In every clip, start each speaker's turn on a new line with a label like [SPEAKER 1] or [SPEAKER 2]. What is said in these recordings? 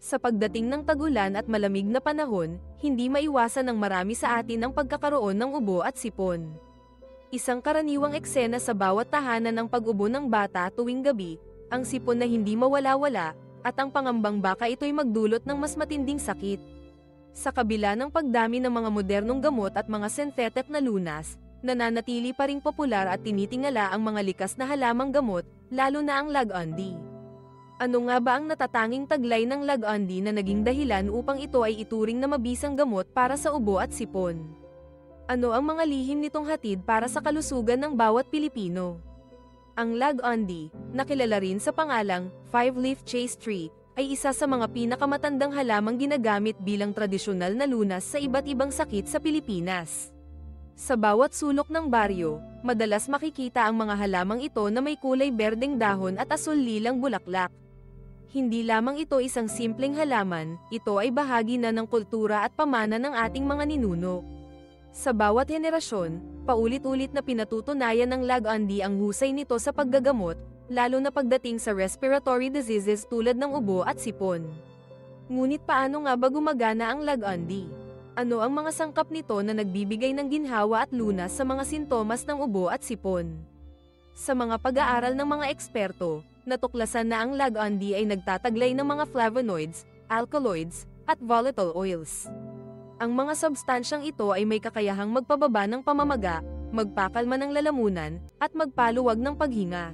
[SPEAKER 1] Sa pagdating ng tag-ulan at malamig na panahon, hindi maiwasan ng marami sa atin ang pagkakaroon ng ubo at sipon. Isang karaniwang eksena sa bawat tahanan ng pag-ubo ng bata tuwing gabi, ang sipon na hindi mawala-wala, at ang pangambang baka ito'y magdulot ng mas matinding sakit. Sa kabila ng pagdami ng mga modernong gamot at mga synthetic na lunas, nananatili pa ring popular at tinitingala ang mga likas na halamang gamot, lalo na ang Lagandi. Ano nga ba ang natatanging taglay ng Lagandi na naging dahilan upang ito ay ituring na mabisang gamot para sa ubo at sipon? Ano ang mga lihim nitong hatid para sa kalusugan ng bawat Pilipino? Ang Lagandi, na kilala rin sa pangalang five-leaf chaste tree, ay isa sa mga pinakamatandang halamang ginagamit bilang tradisyonal na lunas sa iba't ibang sakit sa Pilipinas. Sa bawat sulok ng baryo, madalas makikita ang mga halamang ito na may kulay berdeng dahon at asul-lilang bulaklak. Hindi lamang ito isang simpleng halaman, ito ay bahagi na ng kultura at pamana ng ating mga ninuno. Sa bawat henerasyon, paulit-ulit na pinatutunayan ng Lagandi ang husay nito sa paggagamot, lalo na pagdating sa respiratory diseases tulad ng ubo at sipon. Ngunit paano nga ba gumagana ang Lagandi? Ano ang mga sangkap nito na nagbibigay ng ginhawa at lunas sa mga sintomas ng ubo at sipon? Sa mga pag-aaral ng mga eksperto, natuklasan na ang Lagandi ay nagtataglay ng mga flavonoids, alkaloids, at volatile oils. Ang mga substansyang ito ay may kakayahang magpababa ng pamamaga, magpakalma ng lalamunan, at magpaluwag ng paghinga.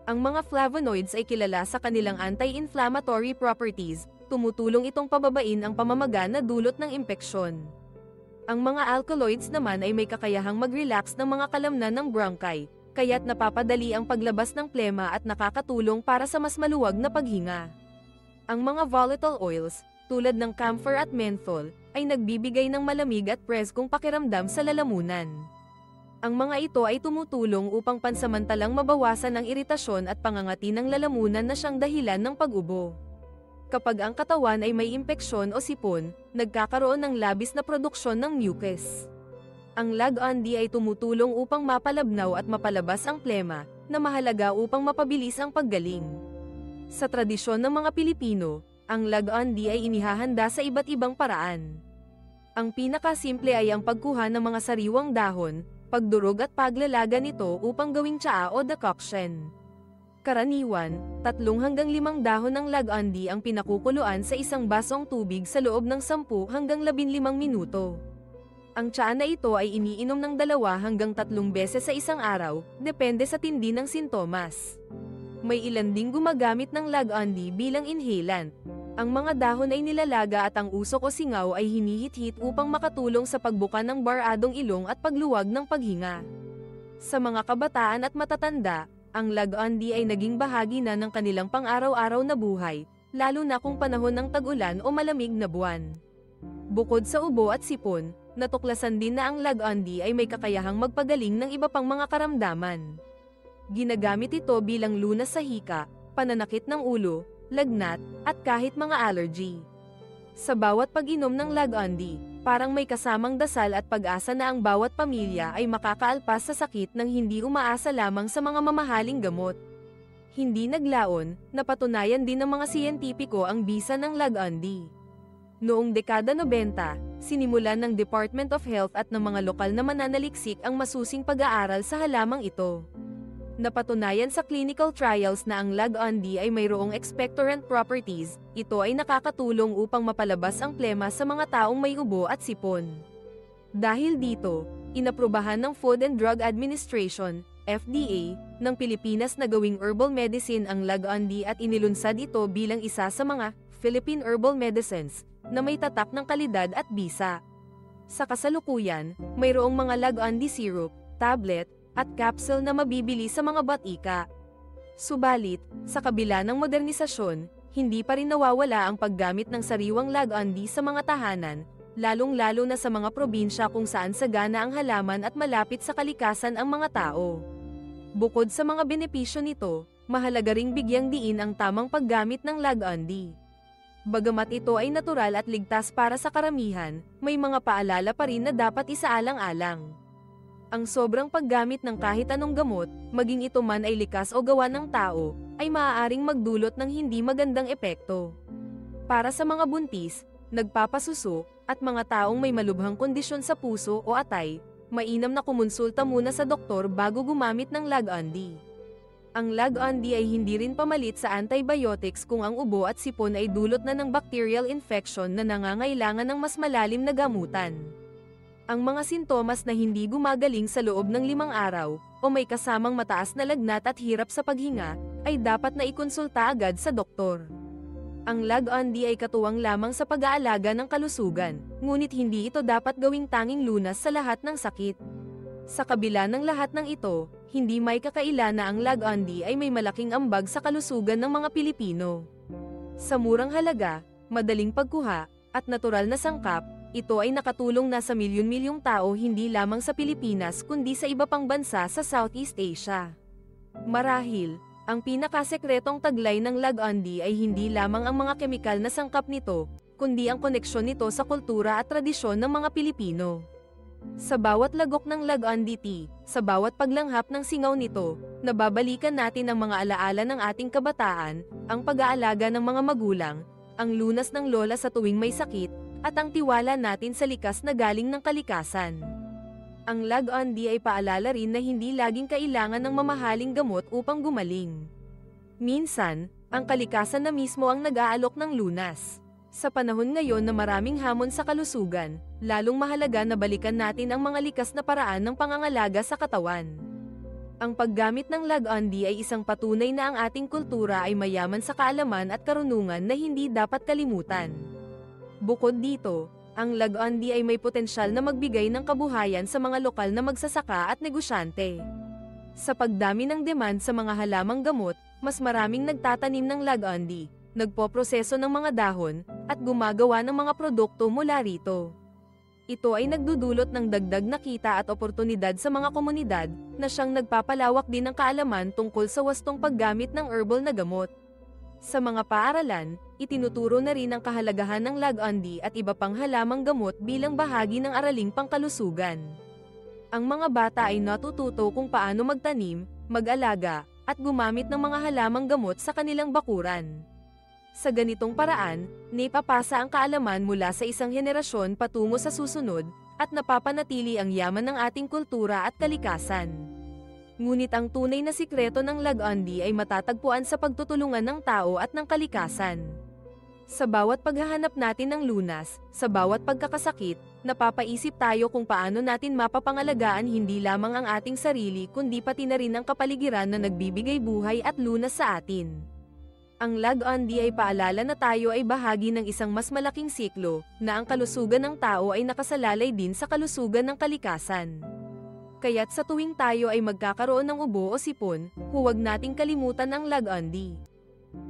[SPEAKER 1] Ang mga flavonoids ay kilala sa kanilang anti-inflammatory properties, tumutulong itong pababain ang pamamaga na dulot ng impeksyon. Ang mga alkaloids naman ay may kakayahang mag-relax ng mga kalamnan ng bronchi, kaya't napapadali ang paglabas ng plema at nakakatulong para sa mas maluwag na paghinga. Ang mga volatile oils, tulad ng camphor at menthol, ay nagbibigay ng malamig at preskong pakiramdam sa lalamunan. Ang mga ito ay tumutulong upang pansamantalang mabawasan ang iritasyon at pangangati ng lalamunan na siyang dahilan ng pag-ubo. Kapag ang katawan ay may impeksyon o sipon, nagkakaroon ng labis na produksyon ng mucus. Ang Lagandi ay tumutulong upang mapalabnaw at mapalabas ang plema, na mahalaga upang mapabilis ang paggaling. Sa tradisyon ng mga Pilipino, ang Lagandi ay inihahanda sa iba't ibang paraan. Ang pinakasimple ay ang pagkuha ng mga sariwang dahon, pagdurog at paglalaga nito upang gawing tsaa o decoction. Karaniwan, 3 hanggang 5 dahon ng Lagandi ang pinakukuluan sa isang basong tubig sa loob ng 10 hanggang 15 minuto. Ang tsaa na ito ay iniinom ng 2 hanggang 3 beses sa isang araw, depende sa tindi ng sintomas. May ilan ding gumagamit ng Lagandi bilang inhalant. Ang mga dahon ay nilalaga at ang usok o singaw ay hinihit-hit upang makatulong sa pagbuka ng baradong ilong at pagluwag ng paghinga. Sa mga kabataan at matatanda, ang Lagandi ay naging bahagi na ng kanilang pang-araw-araw na buhay, lalo na kung panahon ng tag-ulan o malamig na buwan. Bukod sa ubo at sipon, natuklasan din na ang Lagandi ay may kakayahang magpagaling ng iba pang mga karamdaman. Ginagamit ito bilang lunas sa hika, pananakit ng ulo, lagnat, at kahit mga allergy. Sa bawat pag-inom ng Lagandi, parang may kasamang dasal at pag-asa na ang bawat pamilya ay makakaalpas sa sakit nang hindi umaasa lamang sa mga mamahaling gamot. Hindi naglaon, napatunayan din ng mga siyentipiko ang bisa ng Lagandi. Noong dekada 90, sinimulan ng Department of Health at ng mga lokal na mananaliksik ang masusing pag-aaral sa halamang ito. Napatunayan sa clinical trials na ang Lagandi ay mayroong expectorant properties, ito ay nakakatulong upang mapalabas ang plema sa mga taong may ubo at sipon. Dahil dito, inaprubahan ng Food and Drug Administration, FDA, ng Pilipinas na gawing herbal medicine ang Lagandi at inilunsad ito bilang isa sa mga Philippine Herbal Medicines na may tatak ng kalidad at bisa. Sa kasalukuyan, mayroong mga Lagandi syrup, tablet, at capsule na mabibili sa mga batika. Subalit, sa kabila ng modernisasyon, hindi pa rin nawawala ang paggamit ng sariwang Lagandi sa mga tahanan, lalong-lalo na sa mga probinsya kung saan sagana ang halaman at malapit sa kalikasan ang mga tao. Bukod sa mga benepisyo nito, mahalaga ring bigyang diin ang tamang paggamit ng Lagandi. Bagamat ito ay natural at ligtas para sa karamihan, may mga paalala pa rin na dapat isaalang-alang. Ang sobrang paggamit ng kahit anong gamot, maging ito man ay likas o gawa ng tao, ay maaaring magdulot ng hindi magandang epekto. Para sa mga buntis, nagpapasuso, at mga taong may malubhang kondisyon sa puso o atay, mainam na kumonsulta muna sa doktor bago gumamit ng Lag-On-D. Ang Lag-On-D ay hindi rin pamalit sa antibiotics kung ang ubo at sipon ay dulot na ng bacterial infection na nangangailangan ng mas malalim na gamutan. Ang mga sintomas na hindi gumagaling sa loob ng 5 araw, o may kasamang mataas na lagnat at hirap sa paghinga, ay dapat na ikonsulta agad sa doktor. Ang Lag-On-D ay katuwang lamang sa pag-aalaga ng kalusugan, ngunit hindi ito dapat gawing tanging lunas sa lahat ng sakit. Sa kabila ng lahat ng ito, hindi may kakaila na ang Lag-On-D ay may malaking ambag sa kalusugan ng mga Pilipino. Sa murang halaga, madaling pagkuha, at natural na sangkap, ito ay nakatulong na sa milyon-milyong tao hindi lamang sa Pilipinas kundi sa iba pang bansa sa Southeast Asia. Marahil, ang pinakasekretong taglay ng Lag-On-D ay hindi lamang ang mga kemikal na sangkap nito, kundi ang koneksyon nito sa kultura at tradisyon ng mga Pilipino. Sa bawat lagok ng Lag-On-D tea, sa bawat paglanghap ng singaw nito, nababalikan natin ang mga alaala ng ating kabataan, ang pag-aalaga ng mga magulang, ang lunas ng lola sa tuwing may sakit, at ang tiwala natin sa likas na galing ng kalikasan. Ang Lag-On-D ay paalala rin na hindi laging kailangan ng mamahaling gamot upang gumaling. Minsan, ang kalikasan na mismo ang nag-aalok ng lunas. Sa panahon ngayon na maraming hamon sa kalusugan, lalong mahalaga na balikan natin ang mga likas na paraan ng pangangalaga sa katawan. Ang paggamit ng Lag-On-D ay isang patunay na ang ating kultura ay mayaman sa kaalaman at karunungan na hindi dapat kalimutan. Bukod dito, ang Lag-On-D ay may potensyal na magbigay ng kabuhayan sa mga lokal na magsasaka at negosyante. Sa pagdami ng demand sa mga halamang gamot, mas maraming nagtatanim ng Lag-On-D, nagpoproseso ng mga dahon, at gumagawa ng mga produkto mula rito. Ito ay nagdudulot ng dagdag na kita at oportunidad sa mga komunidad, na siyang nagpapalawak din ng kaalaman tungkol sa wastong paggamit ng herbal na gamot. Sa mga paaralan, itinuturo na rin ang kahalagahan ng Lag-On-D at iba pang halamang gamot bilang bahagi ng araling pangkalusugan. Ang mga bata ay natututo kung paano magtanim, mag-alaga, at gumamit ng mga halamang gamot sa kanilang bakuran. Sa ganitong paraan, naipapasa ang kaalaman mula sa isang henerasyon patungo sa susunod, at napapanatili ang yaman ng ating kultura at kalikasan. Ngunit ang tunay na sikreto ng Lag-On-D ay matatagpuan sa pagtutulungan ng tao at ng kalikasan. Sa bawat paghahanap natin ng lunas, sa bawat pagkakasakit, napapaisip tayo kung paano natin mapapangalagaan hindi lamang ang ating sarili kundi pati na rin ang kapaligiran na nagbibigay buhay at lunas sa atin. Ang Lag-On-D ay paalala na tayo ay bahagi ng isang mas malaking siklo, na ang kalusugan ng tao ay nakasalalay din sa kalusugan ng kalikasan. Kaya't sa tuwing tayo ay magkakaroon ng ubo o sipon, huwag nating kalimutan ang Lag-On-D.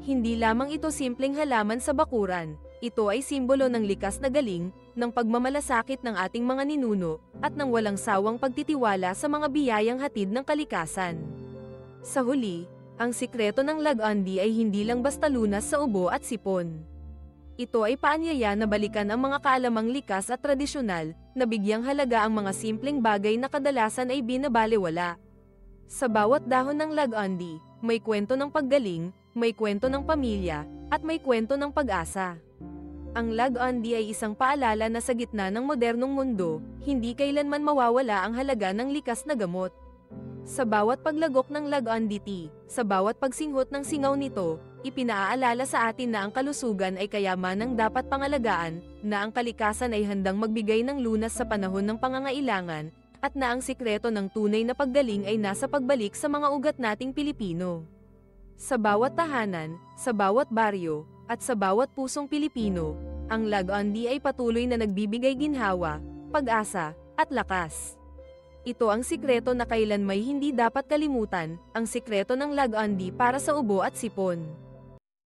[SPEAKER 1] Hindi lamang ito simpleng halaman sa bakuran, ito ay simbolo ng likas na galing, ng pagmamalasakit ng ating mga ninuno, at ng walang sawang pagtitiwala sa mga biyayang hatid ng kalikasan. Sa huli, ang sikreto ng Lag-On-D ay hindi lang basta lunas sa ubo at sipon. Ito ay paanyaya na balikan ang mga kaalamang likas at tradisyonal, na bigyang halaga ang mga simpleng bagay na kadalasan ay binabalewala. Sa bawat dahon ng Lag-On-D, may kwento ng paggaling, may kwento ng pamilya, at may kwento ng pag-asa. Ang Lag-On-D ay isang paalala na sa gitna ng modernong mundo, hindi kailanman mawawala ang halaga ng likas na gamot. Sa bawat paglagok ng Lag-On-D tea, sa bawat pagsinghot ng singaw nito, ipinaalala sa atin na ang kalusugan ay kayamanang dapat pangalagaan, na ang kalikasan ay handang magbigay ng lunas sa panahon ng pangangailangan, at na ang sikreto ng tunay na paggaling ay nasa pagbalik sa mga ugat nating Pilipino. Sa bawat tahanan, sa bawat baryo, at sa bawat pusong Pilipino, ang Lag-On-D ay patuloy na nagbibigay ginhawa, pag-asa, at lakas. Ito ang sikreto na kailanmay hindi dapat kalimutan, ang sikreto ng Lag-On-D para sa ubo at sipon.